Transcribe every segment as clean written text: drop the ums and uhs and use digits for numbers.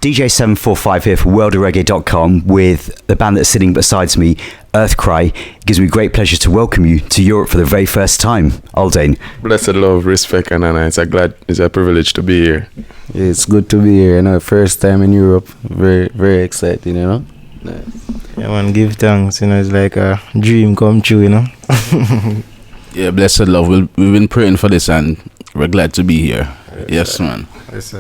DJ745 here for worldofreggae.com with the band that's sitting beside me, Earthkry. It gives me great pleasure to welcome you to Europe for the very first time, Aldane. Blessed love, respect, and honor. It's a privilege to be here. It's good to be here, first time in Europe. Very, very exciting, Nice. Yeah, man, give thanks, it's like a dream come true, Yeah, blessed love. We've been praying for this and we're glad to be here. Yes, man. Yes,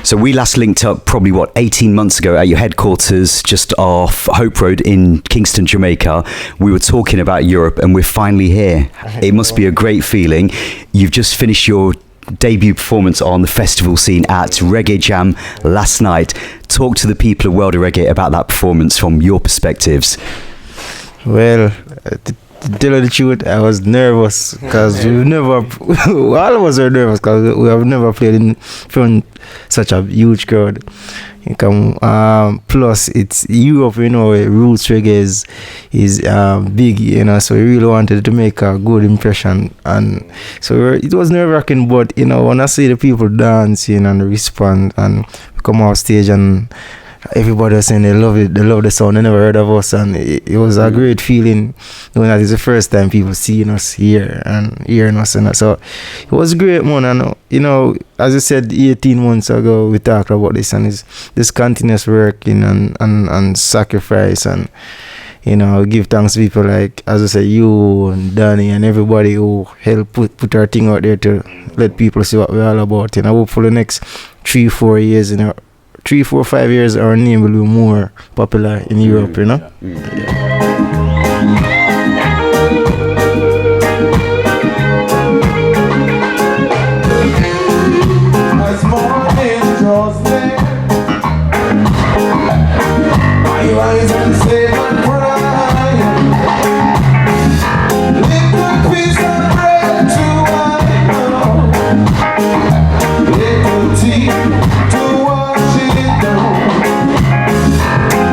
So we last linked up probably 18 months ago at your headquarters just off Hope Road in Kingston, Jamaica. We were talking about Europe and we're finally here. It must be a great feeling. You've just finished your debut performance on the festival scene at Reggae Jam last night. Talk to the people of World of Reggae about that performance from your perspectives. Well, to tell you the truth, I was nervous because all of us are nervous because we have never played in front of such a huge crowd. Plus, it's Europe, roots reggae is big, so we really wanted to make a good impression. And so it was nerve-wracking, but, when I see the people dancing and respond and come off stage and everybody was saying they love it, they love the sound, they never heard of us, and it was a great feeling knowing that it's the first time people seeing us here and hearing us, and so it was great, man. And as I said 18 months ago, we talked about this, and it's this continuous working and sacrifice, and give thanks to people like, as I said, you and Danny and everybody who helped put our thing out there to let people see what we're all about. Hope for the next 3-4 years, 3, 4, 5 years, our name will be more popular in Europe, As morning draws near, I rise and say my prayer. Little piece of bread to I know, little tea to wash it down.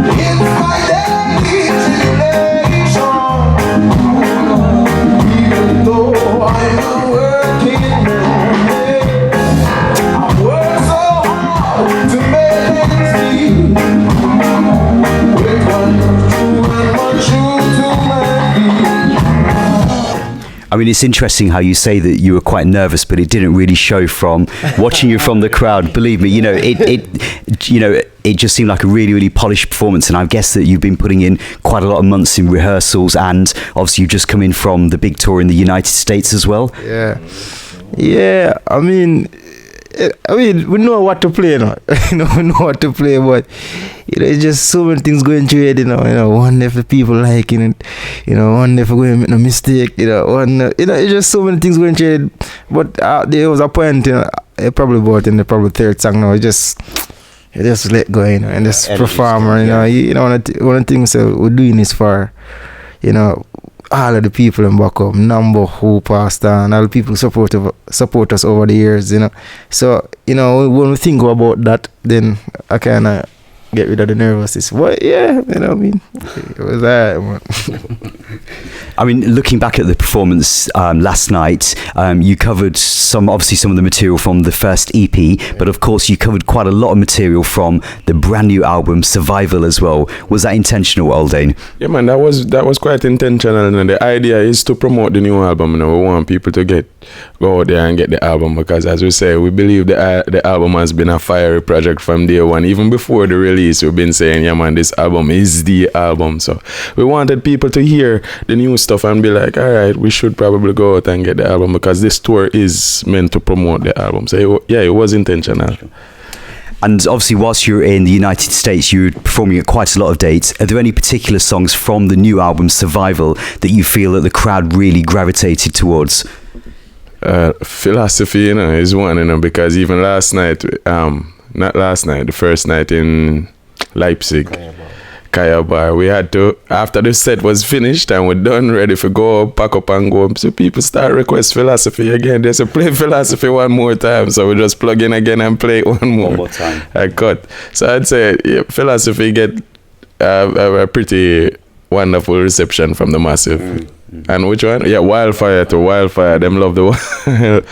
It's my daily tribulation, even though I'm not working now. I work so hard to make ends meet. With one shoe and one shoe to my feet. I mean, it's interesting how you say that you were quite nervous, but it didn't really show from watching you from the crowd. Believe me, it just seemed like a really, really polished performance. And I guess that you've been putting in quite a lot of months in rehearsals, and obviously you've just come in from the big tour in the United States as well. Yeah. I mean, we know what to play now. We know what to play, but it's just so many things going through it. One if the people liking it, one if we're going to make no mistake. It's just so many things going through it. But there was a point, probably about in the third song now. You just let go, and just perform. One of the things we're doing is for, all of the people in back home, Nambo, who passed on, all the people who support us over the years, So, when we think about that, then I kind of get rid of the nervousness. But yeah, it was alright, man. I mean, looking back at the performance last night, you covered some of the material from the first EP, but of course you covered quite a lot of material from the brand new album Survival as well. Was that intentional, Aldane? Yeah, man, that was quite intentional, and the idea is to promote the new album. We want people to go out there and get the album, because as we say, we believe the album has been a fiery project from day one. Even before the release, we've been saying, yeah, man, this album is the album. So we wanted people to hear the new stuff and be like, all right, we should probably go out and get the album, because this tour is meant to promote the album. So it was intentional. And obviously, whilst you're in the United States, you're performing at quite a lot of dates. Are there any particular songs from the new album Survival that you feel that the crowd really gravitated towards? Philosophy, is one, because even last night, the first night in Leipzig, Kaya Bar, we had to, after the set was finished and we're done, ready for go, pack up and go, so people start request Philosophy again. They say, play Philosophy one more time, so we just plug in again and play it one more time. I cut. So I'd say Philosophy get a pretty wonderful reception from the massive. And which one? Yeah, Wildfire too. Wildfire. Them love the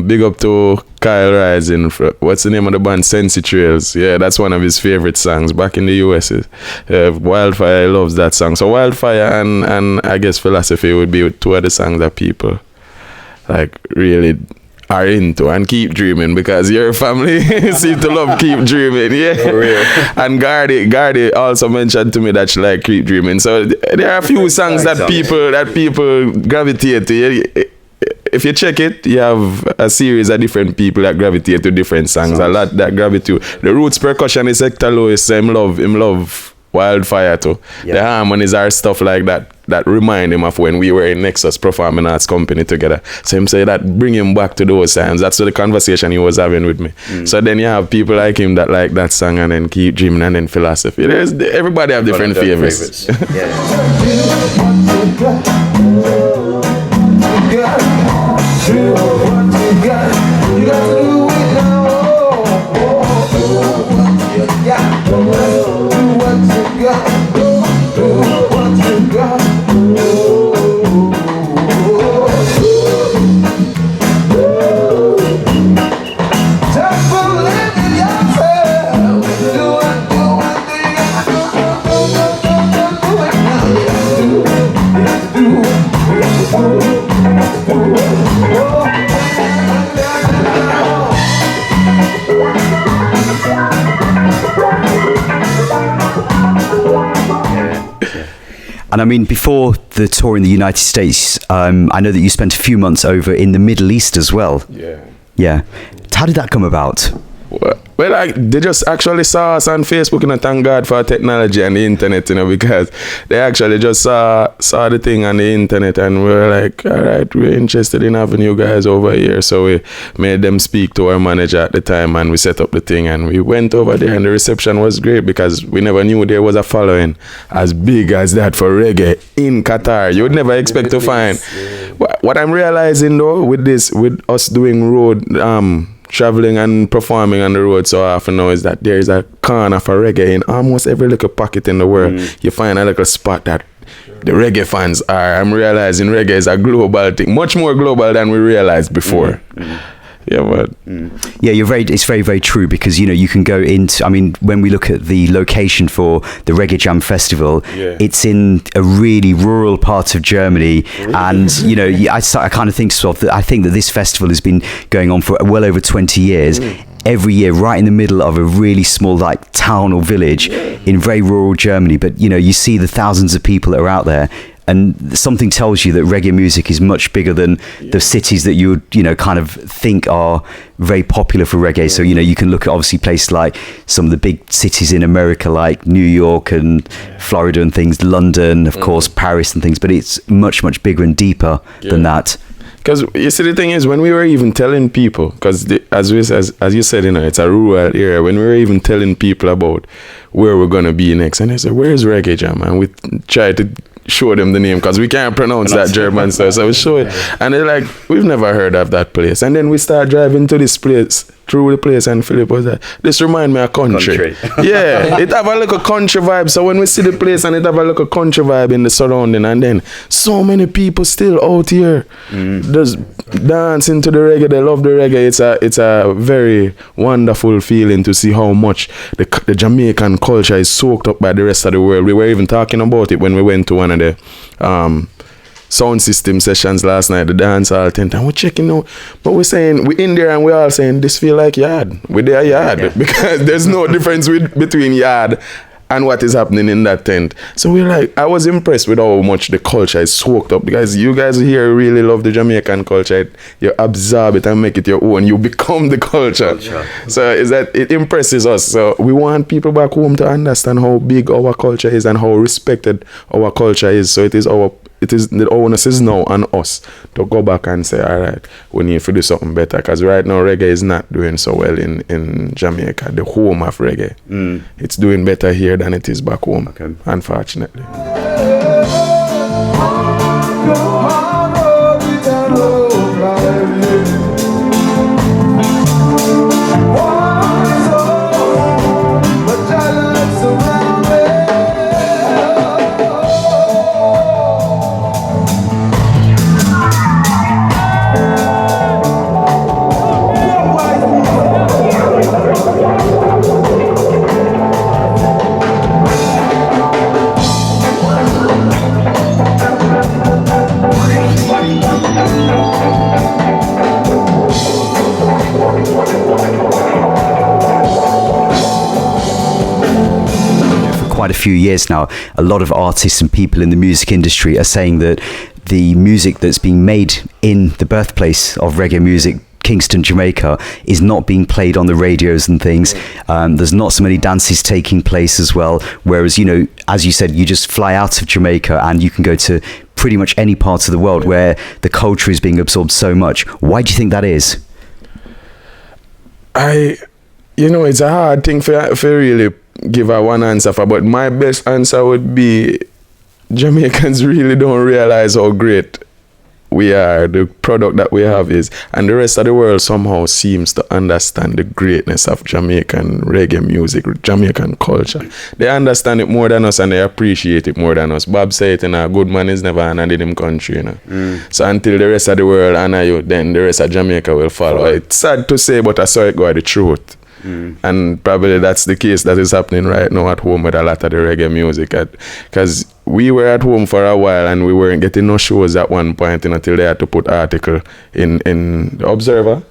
big up to Kyle Rising. What's the name of the band? Sensi Trails. Yeah, that's one of his favorite songs back in the US. Wildfire, he loves that song. So Wildfire and I guess Philosophy would be two of the songs that people like really are into, and Keep Dreaming, because your family seem to love Keep Dreaming. Yeah, for real. And Gardy also mentioned to me that she like Keep Dreaming. So there are a few songs that people gravitate to. If you check it, you have a series of different people that gravitate to different songs. A lot that gravitate to the Roots percussionist Hector Lewis. Him love Wildfire too. Yeah. The harmonies are stuff like that remind him of when we were in Nexus Performing Arts Company together. So him say that bring him back to those times. That's the conversation he was having with me. So then you have people like him that like that song, and then Keep Dreaming, and then Philosophy. Everybody have different favorites. And I mean, before the tour in the United States, I know that you spent a few months over in the Middle East as well. Yeah. Yeah. How did that come about? Well, they just actually saw us on Facebook, and I thank God for technology and the internet, because they actually just saw the thing on the internet, and we were like, all right, we're interested in having you guys over here. So we made them speak to our manager at the time, and we set up the thing, and we went over there, and the reception was great, because we never knew there was a following as big as that for reggae in Qatar. You would never expect to find. What I'm realizing though, with us doing road traveling and performing on the road so often now, is that there is a corner for reggae in almost every little pocket in the world. You find a little spot that the reggae fans are. I'm realizing reggae is a global thing, much more global than we realized before. Yeah, but yeah, it's very, very true, because you can go into, I mean, when we look at the location for the Reggae Jam Festival, it's in a really rural part of Germany, and I kind of think I think that this festival has been going on for well over 20 years. Every year, right in the middle of a really small like town or village in very rural Germany, but you see the thousands of people that are out there. And something tells you that reggae music is much bigger than the cities that you would, kind of think are very popular for reggae. So, you can look at obviously places like some of the big cities in America, like New York and Florida and things, London, of course, Paris and things. But it's much, much bigger and deeper than that. Because you see, the thing is, when we were even telling people, because as you said, it's a rural area, when we were even telling people about where we're going to be next, and they said, where's Reggae Jam? And we tried to show them the name, because we can't pronounce that German stuff, so we show it, and they're like, we've never heard of that place. And then we start driving to this place, through the place, and Philip was like, this remind me of country. Yeah, it have a little country vibe. So when we see the place, and it have a little country vibe in the surrounding, and then so many people still out here just dancing to the reggae. They love the reggae. It's a very wonderful feeling to see how much the Jamaican culture is soaked up by the rest of the world. We were even talking about it when we went to one of the sound system sessions last night, the dance hall tent, and we're checking out, but we're saying, we're in there and we're all saying, this feel like yard. We're there yard, because there's no difference between yard and what is happening in that tent. So we're like, I was impressed with how much the culture is soaked up, because you guys here really love the Jamaican culture. You absorb it and make it your own. You become the culture. So is that it impresses us. So we want people back home to understand how big our culture is and how respected our culture is. So the onus is now on us to go back and say, all right, we need to do something better, because right now reggae is not doing so well in Jamaica, the home of reggae. It's doing better here than it is back home, unfortunately. quite a few years now, a lot of artists and people in the music industry are saying that the music that's being made in the birthplace of reggae music, Kingston, Jamaica, is not being played on the radios and things. There's not so many dances taking place as well. Whereas, you know, as you said, you just fly out of Jamaica and you can go to pretty much any part of the world where the culture is being absorbed so much. Why do you think that is? You know, it's a hard thing for really give a one answer for, but my best answer would be Jamaicans really don't realize how great we are, the product that we have is, and the rest of the world somehow seems to understand the greatness of Jamaican reggae music, Jamaican culture. They understand it more than us and they appreciate it more than us. Bob said, you know, a good man is never honored in him country, you know. So until the rest of the world honor you, then the rest of Jamaica will follow. It's sad to say, but I saw it go the truth. And probably that's the case that is happening right now at home with a lot of the reggae music, because we were at home for a while and we weren't getting no shows at one point, you know, until they had to put article in the Observer.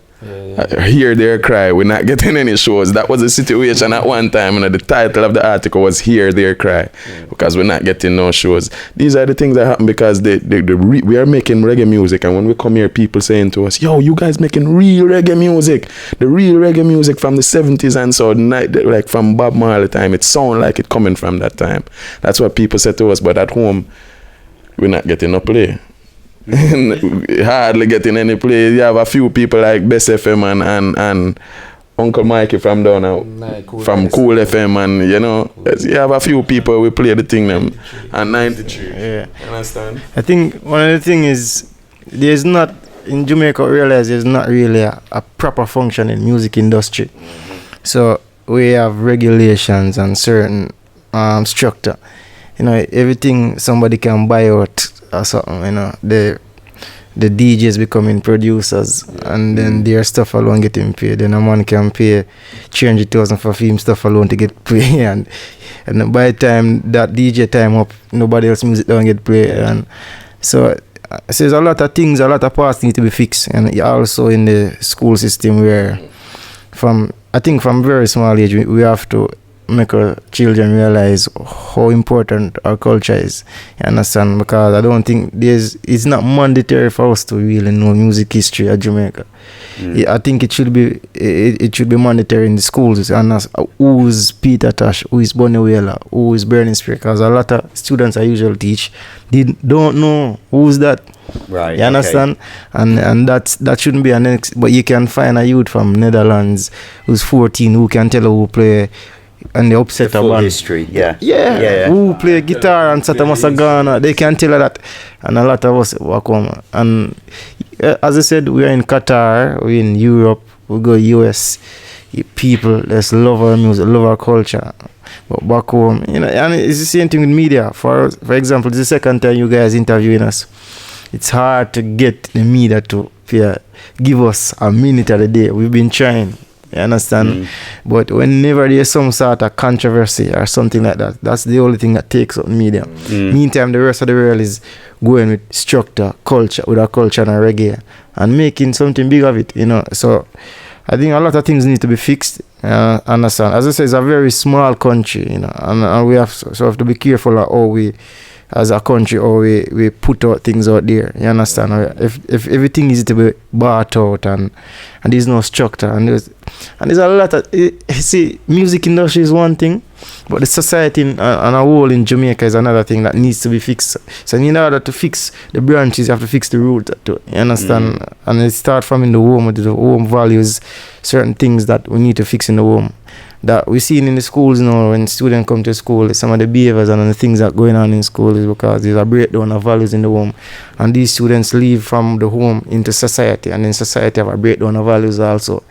Hear Their Cry, we're not getting any shows. That was the situation at one time, you know. The title of the article was Hear Their Cry, because we're not getting no shows. These are the things that happen because we are making reggae music, and when we come here, people saying to us, yo, you guys making real reggae music, the real reggae music from the 70s and so, like from Bob Marley time, it sound like it coming from that time. That's what people say to us, but at home we're not getting no play. Hardly getting any play. You have a few people like Best FM and Uncle Mikey from down now, from Cool FM, and you know, you have a few people we play the thing them and 93. Yeah. You understand? I think one of the thing is there's not in Jamaica. I realize there's not really a proper functioning music industry. So we have regulations and certain structure. You know, everything somebody can buy out or something, you know, the DJs becoming producers, and then their stuff alone getting paid. Then a man can pay 300,000 for film stuff alone to get paid, and by the time that DJ time up, nobody else music don't get played. And so there's a lot of things, a lot of parts need to be fixed, and also in the school system where I think from very small age we have to make our children realize how important our culture is. You understand? Because I don't think it's not mandatory for us to really know music history of Jamaica. I think it should be mandatory in the schools. And who is Peter Tosh, who is Bonnie Whaler, who is Burning Spirit? Because a lot of students I usually teach don't know who's that. Right. You understand? Okay. And that shouldn't be an next. But you can find a youth from Netherlands who's 14 who can tell who play and the upset the full band. history, yeah. Who play guitar and Satamasa Ghana, they can tell her that, and a lot of us walk home. And as I said, we are in Qatar, we're in Europe, we go US. People just love our music, love our culture. But back home, you know, and it's the same thing with media. For example, this is the second time you guys interviewing us. It's hard to get the media to give us a minute of the day. We've been trying. You understand? But whenever there's some sort of controversy or something like that, that's the only thing that takes up media. Meantime, the rest of the world is going with structure, culture, with our culture and our reggae, and making something big of it, you know. So I think a lot of things need to be fixed. Understand? As I say, it's a very small country, you know, and we have to be careful of how we, as a country, or we put out things out there. You understand? If everything is to be bought out and there's no structure and there's a lot of see, music industry is one thing, but the society and a whole in Jamaica is another thing that needs to be fixed. So in order to fix the branches, you have to fix the root too. You understand? And it starts from in the home, with the home values, certain things that we need to fix in the home. That we see in the schools, you know, when students come to school, some of the behaviors and the things that are going on in school is because there's a breakdown of values in the home. And these students leave from the home into society, and in society have a breakdown of values also.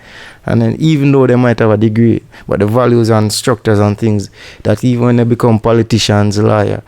And then even though they might have a degree, but the values and structures and things that even when they become politicians, lawyers,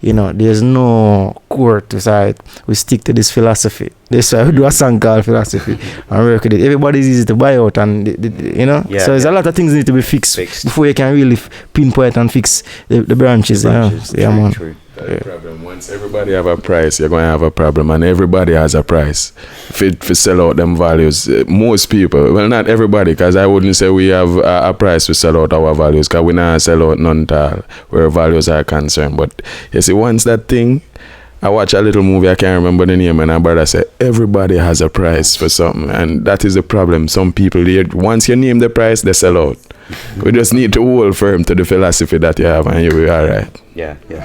you know, there's no core to side. We stick to this philosophy. That's why we do a song called Philosophy and work with it. Everybody's easy to buy out, and you know. So there's a lot of things need to be fixed before you can really pinpoint and fix the branches. You know? True, man. True. That's the problem. Once everybody have a price, you're going to have a problem, and everybody has a price. For sell out them values, most people, well, not everybody, because I wouldn't say we have a price to sell out our values, because we not sell out none at all where values are concerned. But you see, once that thing, I watch a little movie, I can't remember the name, and my brother said everybody has a price for something, and that is the problem. Some people, once you name the price, they sell out. We just need to hold firm to the philosophy that you have, and you'll be all right. Yeah, yeah.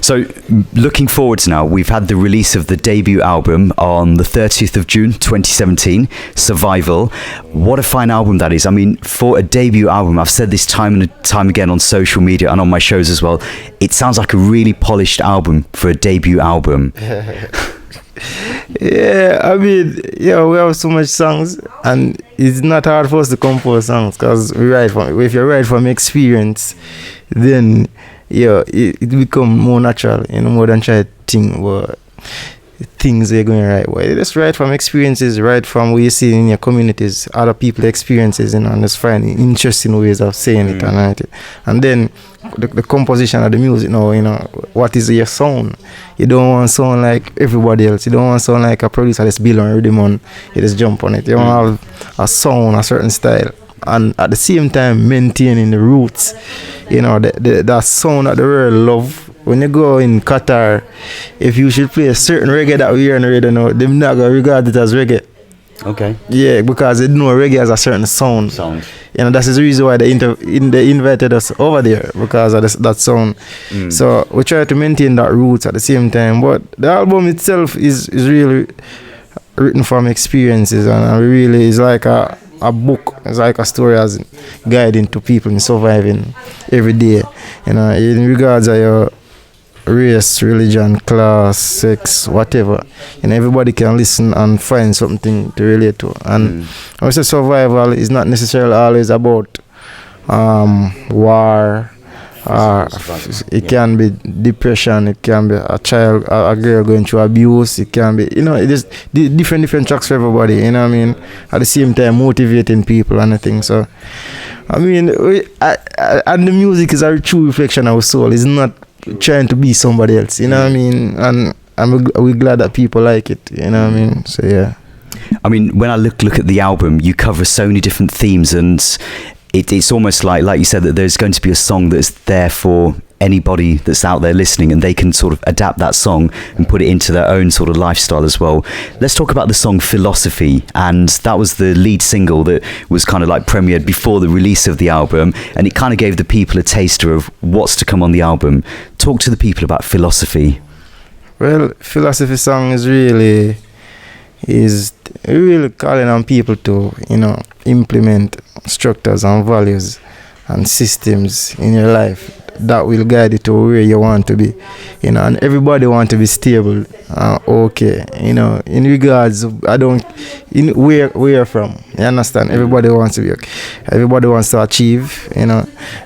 So, looking forwards now, we've had the release of the debut album on the 30th of June 2017, Survival. What a fine album that is. I mean, for a debut album, I've said this time and time again on social media and on my shows as well, it sounds like a really polished album for a debut album. Yeah, I mean, yeah, we have so much songs, and it's not hard for us to compose songs, because if you write from experience, then yeah, it become more natural, more than try to think about things they're going right. Well, you just write from experiences, write from what you see in your communities, other people's experiences, and just find interesting ways of saying it and write it. And then the composition of the music, what is your sound? You don't want to sound like everybody else. You don't want to sound like a producer that's build on rhythm and you just jump on it. You want to have a sound, a certain style, and at the same time maintaining the roots, that sound that the world love. When you go in Qatar, if you should play a certain reggae that we hear on the radio now, they're not going to regard it as reggae. Okay. Yeah, because they know reggae has a certain sound. That's the reason why they invited us over there, because of that sound. So we try to maintain that roots at the same time. But the album itself is really written from experiences, and really is like a book. It's like a story as guiding to people in surviving every day. In regards to your race, religion, class, sex, whatever, everybody can listen and find something to relate to. And I would say survival is not necessarily always about war. It can be depression. It can be a girl going through abuse. It can be, it is different tracks for everybody. At the same time, motivating people and things. So, and the music is a true reflection of our soul. It's not trying to be somebody else. And we're glad that people like it. So yeah. When I look at the album, you cover so many different themes, and it's almost like you said, that there's going to be a song that's there for anybody that's out there listening, and they can sort of adapt that song and put it into their own sort of lifestyle as well. Let's talk about the song Philosophy, and that was the lead single that was kind of like premiered before the release of the album, and it kind of gave the people a taster of what's to come on the album. Talk to the people about Philosophy. Well, Philosophy song is really calling on people to implement structures and values and systems in your life that will guide you to where you want to be, and everybody want to be stable, okay, in regards of, where you're from, you understand? Everybody wants to be okay. Everybody wants to achieve,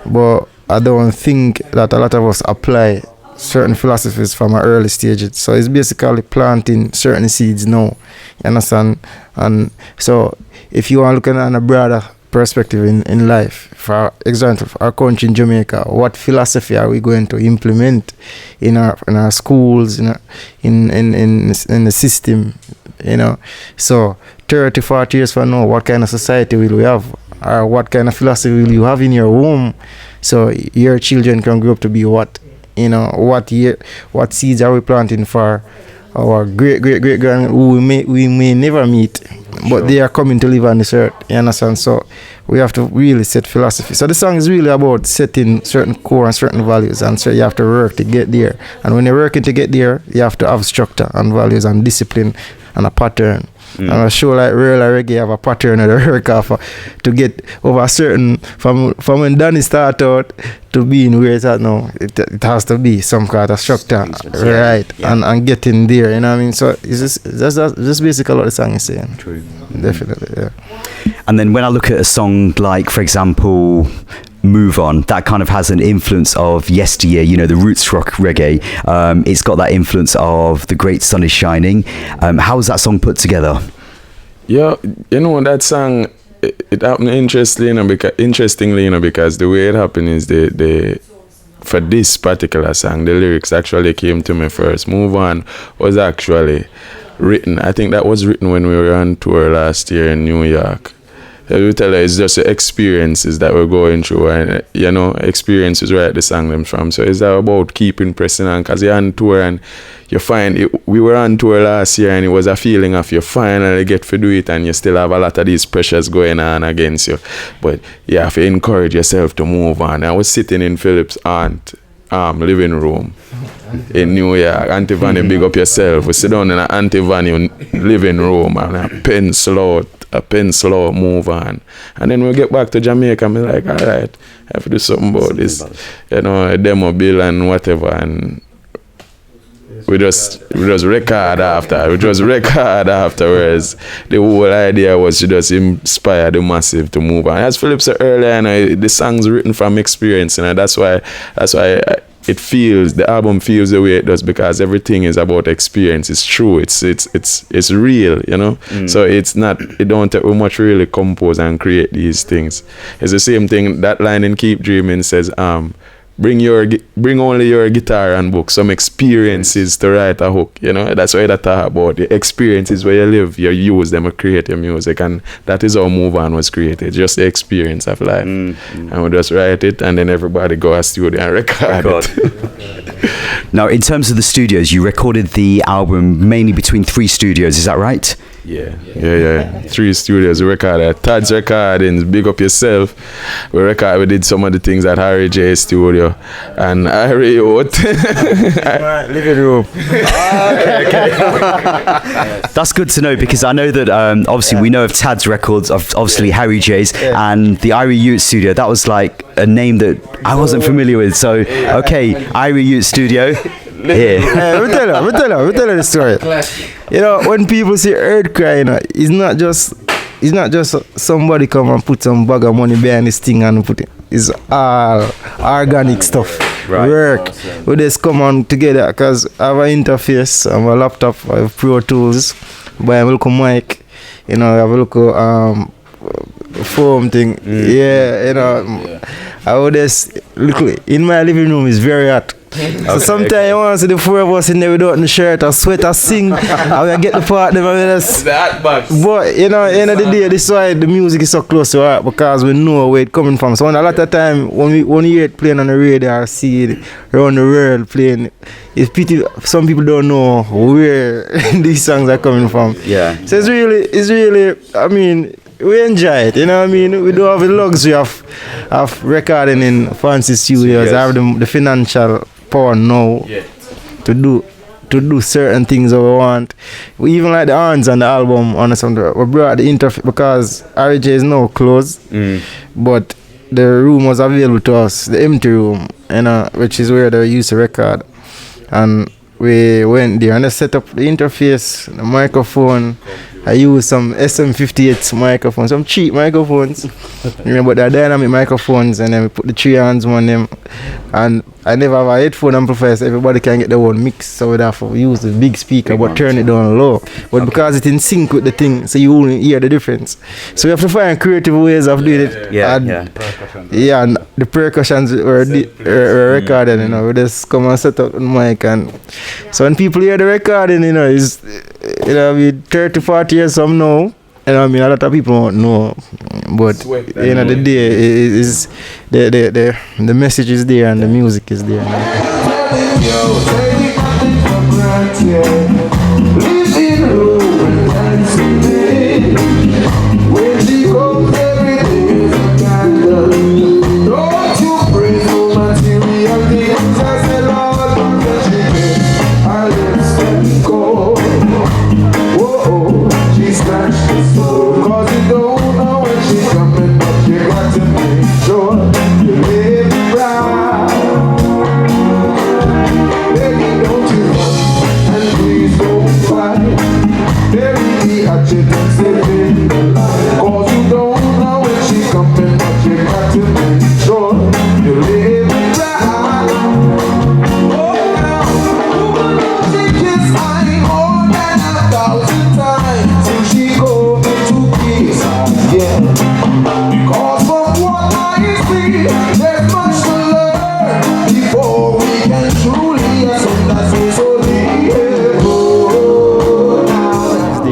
but I don't think that a lot of us apply certain philosophies from an early stage. So it's basically planting certain seeds now, you understand? And so if you are looking at a broader perspective in life, for example, our country in Jamaica, what philosophy are we going to implement in our schools, in the system, So 30, 40 years from now, what kind of society will we have? Or what kind of philosophy will you have in your home? So your children can grow up to be what? What seeds are we planting for our great grand who we may never meet, but they are coming to live on this earth. You understand? So we have to really set philosophy. So the song is really about setting certain core and certain values, and so you have to work to get there. And when you're working to get there, you have to have structure and values and discipline and a pattern. And a show like Real Reggae have a pattern of the work off to get over a certain from when Danny start out to being where it's at now. It has to be some kind of structure, right? Yeah. And getting there. You know what I mean? So it's just basically what the song is saying. True. Definitely, yeah. And then when I look at a song like, for example, Move On, that kind of has an influence of yesteryear, you know, the roots rock reggae. It's got that influence of The Great Sun Is Shining. How was that song put together? Yeah, you know, that song, it happened interestingly, you know, because the way it happened is for this particular song, the lyrics actually came to me first. Move On was actually written. I think that was written when we were on tour last year in New York. I will tell you, it's just the experiences that we're going through, and you know, experiences where the song them from. So it's about keeping pressing on, because you're on tour and you find it, we were on tour last year and it was a feeling of you finally get to do it and you still have a lot of these pressures going on against you, but you have to encourage yourself to move on. I was sitting in Philip's aunt living room in New York. Auntie Vanny, big up yourself. We sit down in an Auntie Vanny living room and a pencil out, move on. And then we get back to Jamaica, I'm like, all right, I have to do something about this, you know, a demo bill and whatever. And we just record after. We just record afterwards. The whole idea was to just inspire the massive to move on. As Philip said earlier, you know, the song's written from experience, and that's why it feels, the album feels the way it does, because everything is about experience. It's true. It's real, you know. So it don't take much really compose and create these things. It's the same thing. That line in Keep Dreaming says, bring only your guitar and book, some experiences to write a hook, you know. That's what I talk about. The experiences where you live, you use them to create your music, and that is how Move On was created, just the experience of life. And we just write it, and then everybody go to studio and record it. Now, in terms of the studios, you recorded the album mainly between 3 studios, is that right? Yeah. 3 studios. We recorded Todd's Recordings, big up yourself. We did some of the things at Harry J Studio and Harry Oat. Living room. That's good to know, because I know that obviously we know of Tad's Records, obviously Harry J's, and the Irie Ute Studio. That was like a name that I wasn't familiar with. So, okay, Irie Ute Studio. Yeah. Let me tell you the story. You know, when people say Earthkry, you know, it's not just somebody come and put some bag of money behind this thing and put it. It's all organic stuff. Right. Work. We just come on together, because I have an interface, I have a laptop, I have Pro Tools, buy a little mic, you know, I have a little foam thing. Yeah, you know, I would just look in my living room is very hot. So sometimes you want to see the 4 of us in there without the shirt or sweat or sing, and we get the part them and just. But you know, at the end of the day, this is why the music is so close to our heart, because we know where it's coming from. So a lot of time when you hear it playing on the radio or see it around the world playing, it's pity some people don't know where these songs are coming from. Yeah. So it's really, I mean, we enjoy it, you know what I mean? We don't have the luxury of recording in fancy studios. I have the financial power now to do certain things that we want. We even like the horns on the album on something. We brought the interface because RJ is now closed, but the room was available to us, the empty room, you know, which is where they used to record. And we went there and I set up the interface, the microphone. I used some SM58 microphones, some cheap microphones. But they're dynamic microphones, and then we put the 3 hands on them. And I never have a headphone amplifier, so everybody can get their own mix. So we'd have to use the big speaker, but turn it down low. But because it's in sync with the thing, so you only hear the difference. So we have to find creative ways of doing it. Yeah, and the percussions were recorded, you know, we just come and set up the mic. And so when people hear the recording, you know, it's, you know, we 30, 40 years from now, you know, I mean, a lot of people don't know, but at the end of the day, is the message is there and the music is there. Living room and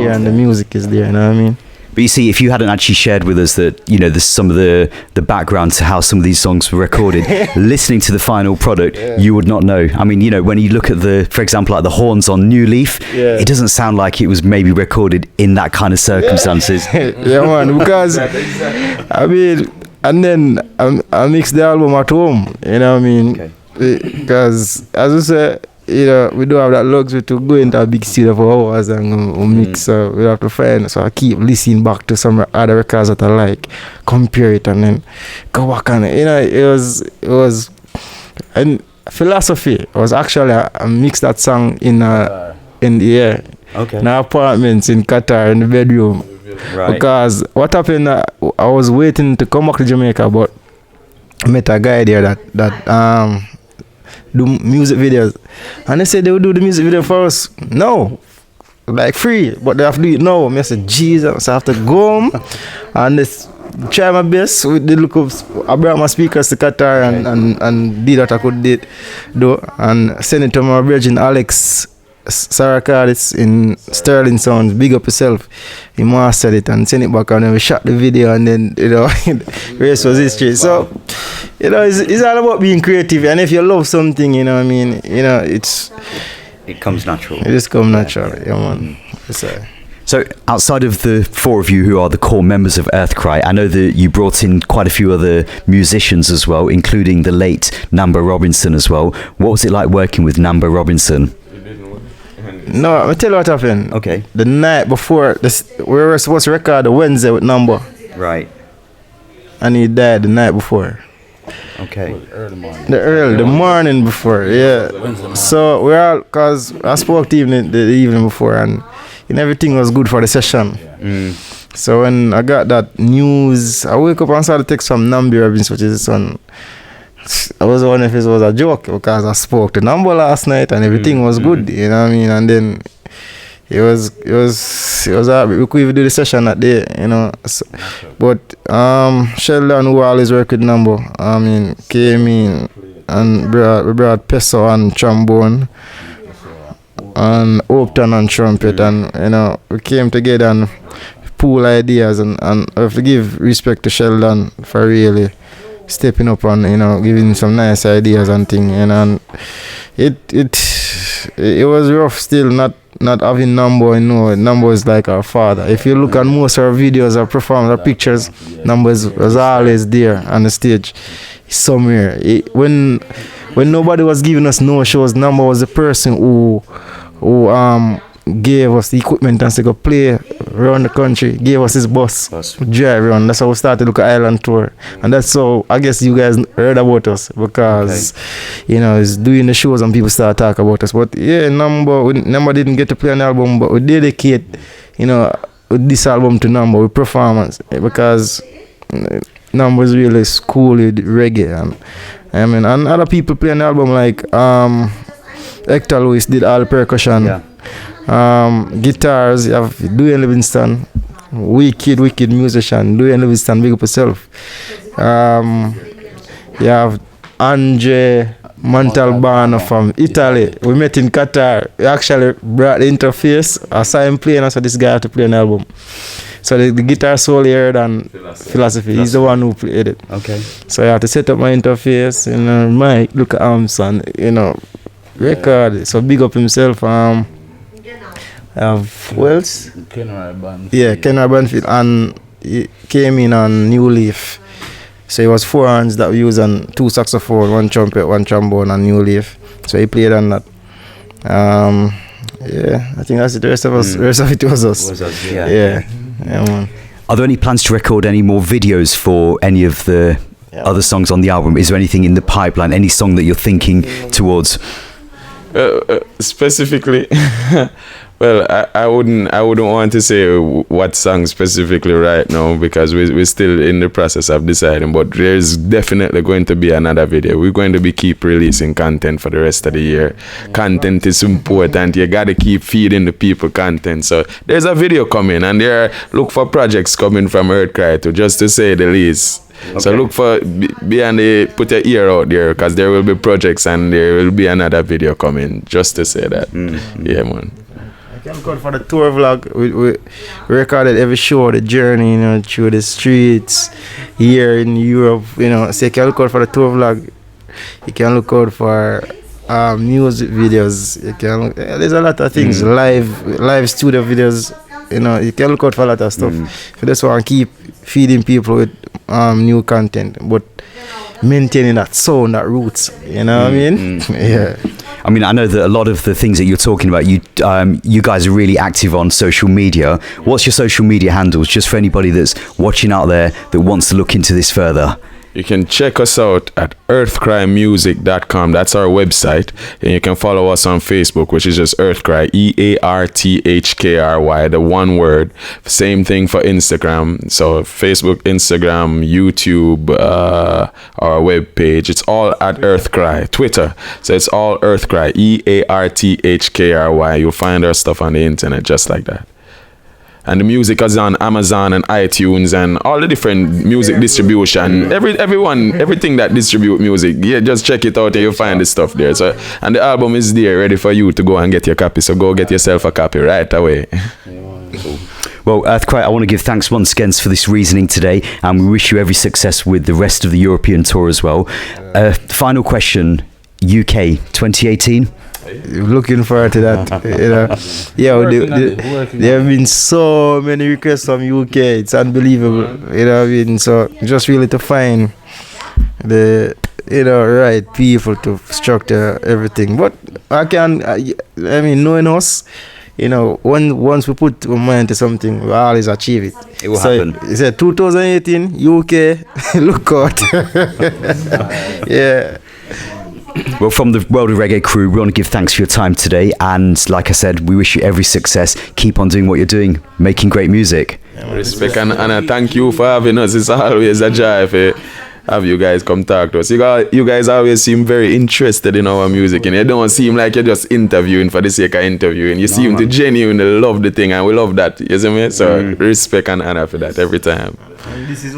there and the music is there, you know what I mean? But you see, if you hadn't actually shared with us that, you know, there's some of the background to how some of these songs were recorded, listening to the final product, you would not know. I mean, you know, when you look at for example, like the horns on New Leaf, it doesn't sound like it was maybe recorded in that kind of circumstances. Yeah, man, because, I mean, and then I mixed the album at home, you know what I mean? Because, as I said, you know, we don't have that luxury to go into a big studio for hours and mix. So we have to find. So I keep listening back to some other records that I like, compare it, and then go back on it. You know, it was, and philosophy was actually I mixed that song in the air, in our apartments in Qatar in the bedroom. Right. Because what happened, I was waiting to come back to Jamaica, but I met a guy there that do music videos, and they said they would do the music video for us. No, like free, but they have to do it now. I said, Jesus, I have to go home and just try my best with the look of. I brought my speakers to Qatar and did what I could do and send it to my virgin Alex Sarakadis in Sterling Sounds. Big up yourself. He mastered it and sent it back, and then we shot the video, and then, you know, the rest was history. So, you know, it's all about being creative, and if you love something, you know what I mean, you know, It comes natural. it just come naturally, yeah, man. So outside of the four of you who are the core members of Earthkry, I know that you brought in quite a few other musicians as well, including the late Namba Robinson as well. What was it like working with Namba Robinson? No, I'll tell you what happened. Okay. The night before, we were supposed to record the Wednesday with Namba, Right. and he died the night before. Okay. The morning before, yeah. So we're all, cause I spoke to him the evening before, and everything was good for the session. So when I got that news, I wake up and saw the text from Nambi Robinson, which is his son. I was wondering if it was a joke, because I spoke to Namba last night and everything was good, you know what I mean? And then it was we could even do the session that day, you know. So, but Sheldon, who always work with Namba, I mean, came in and we brought Peso and trombone and Upton and trumpet, and, you know, we came together and pool ideas, and I have to give respect to Sheldon for really stepping up and, you know, giving some nice ideas and things, you know. And it was rough still not having Namba, you know. Namba is like our father. If you look at most of our videos, our performances, our pictures, Namba was always there on the stage somewhere. When nobody was giving us no shows, Namba was the person who gave us the equipment and said go play around the country, gave us his bus, drive around. That's how we started to look at Island Tour. And that's how I guess you guys heard about us, because you know, it's doing the shows and people start talking about us. But yeah, Namba didn't get to play an album, but we dedicate, you know, this album to Namba with performance, because Namba is really cool with reggae, and I mean, and other people play an album like Hector Lewis did all the percussion. Yeah. Guitars, you have Dwayne Livingston, wicked musician. Dwayne Livingston, big up yourself. You have Andre Montalbano from Italy. We met in Qatar. We actually brought the interface. I saw him playing, I said this guy had to play an album. So the guitar solo heard and philosophy. He's the one who played it. Okay. So I had to set up my interface, you know, mic, look at amps, and, you know, record. So big up himself. Who else? Kenra Banfield. Yeah, Kenra Banfield, and he came in on New Leaf. So it was 4 hands that we used, and 2 saxophone, 1 trumpet, 1 trombone, and New Leaf. So he played on that. Yeah, I think that's it. The rest of it was us. Yeah, man. Are there any plans to record any more videos for any of the other songs on the album? Is there anything in the pipeline? Any song that you're thinking towards? Specifically, well, I wouldn't want to say what song specifically right now, because we're still in the process of deciding. But there's definitely going to be another video. We're going to be keep releasing content for the rest of the year. Content is important. You gotta keep feeding the people content. So there's a video coming, and look for projects coming from Earthkry too, just to say the least. Okay. So look for put your ear out there, because there will be projects and there will be another video coming, just to say that. Yeah, man. can look out for the tour vlog. We recorded every show, the journey, through the streets here in Europe, So you can look out for the tour vlog. You can look out for music videos. There's a lot of things. Live studio videos. You can look out for a lot of stuff. If you just want to keep feeding people with new content, but maintaining that sound, that roots. You know what I mean? Yeah. I mean, I know that a lot of the things that you're talking about, you guys are really active on social media. What's your social media handles, just for anybody that's watching out there that wants to look into this further? You can check us out at earthkrymusic.com. That's our website. And you can follow us on Facebook, which is just Earthkry, EARTHKRY, the one word. Same thing for Instagram. So Facebook, Instagram, YouTube, our webpage. It's all at Earthkry. Twitter. So it's all Earthkry, EARTHKRY. You'll find our stuff on the internet just like that. And the music is on Amazon and iTunes and all the different music distribution. Everything that distribute music, just check it out and you'll find the stuff there. So, and the album is there, ready for you to go and get your copy. So go get yourself a copy right away. Well, Earthkry, I want to give thanks once again for this reasoning today, and we wish you every success with the rest of the European tour as well. Final question: UK 2018. Looking forward to that. There have been so many requests from UK. It's unbelievable. So just really to find the right people to structure everything. But knowing us, once we put our mind to something, we always achieve it. It will happen. He said 2018 UK. Look out. Yeah. Well, from the World of Reggae crew, we want to give thanks for your time today, and like I said, we wish you every success. Keep on doing what you're doing, making great music. Respect and thank you for having us. It's always a joy to have you guys come talk to us. You guys always seem very interested in our music, and you don't seem like you're just interviewing for the sake of interviewing. You seem to genuinely love the thing, and we love that. You see me? So respect and honor for that every time. And this is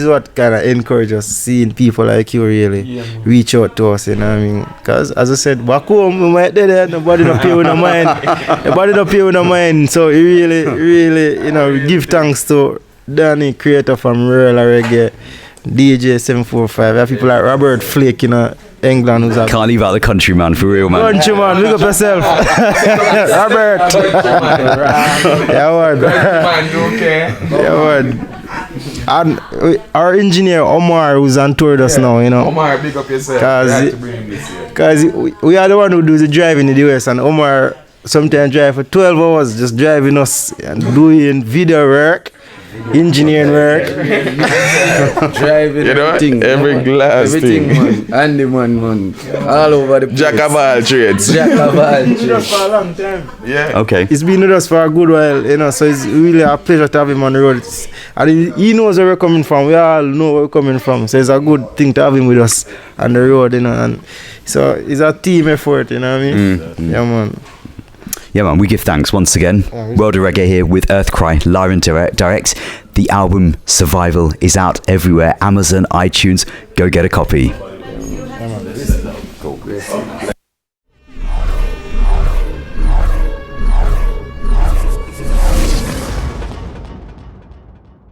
what kind of encourages us, seeing people like you really reach out to us, because as I said, back home we might do that, nobody don't pay with no mind, so we really give thanks to Danny, creator from Rural Reggae, DJ 745. We have people like Robert Flake, England, who's Can't leave out the country, man, for real, man. Country, man, look up yourself. Robert. Yeah, man. And our engineer Omar, who's on tour with us now, Omar, big up yourself. Because we are the one who do the driving in the US, and Omar sometimes drive for 12 hours just driving us and doing video work, engineering work. Driving every glass everything, thing. man. Handyman, all over the place. Jack of all trades. Jack of all He's been with us trades. for a long time. Yeah. Okay. He's been with us for a good while, so it's really a pleasure to have him on the road. And he knows where we're coming from. We all know where we're coming from. So it's a good thing to have him with us on the road, and so it's a team effort, you know what I mean? Yeah, man. Yeah, man, we give thanks once again. World of Reggae here with Earthkry, live and direct. The album Survival is out everywhere. Amazon, iTunes. Go get a copy.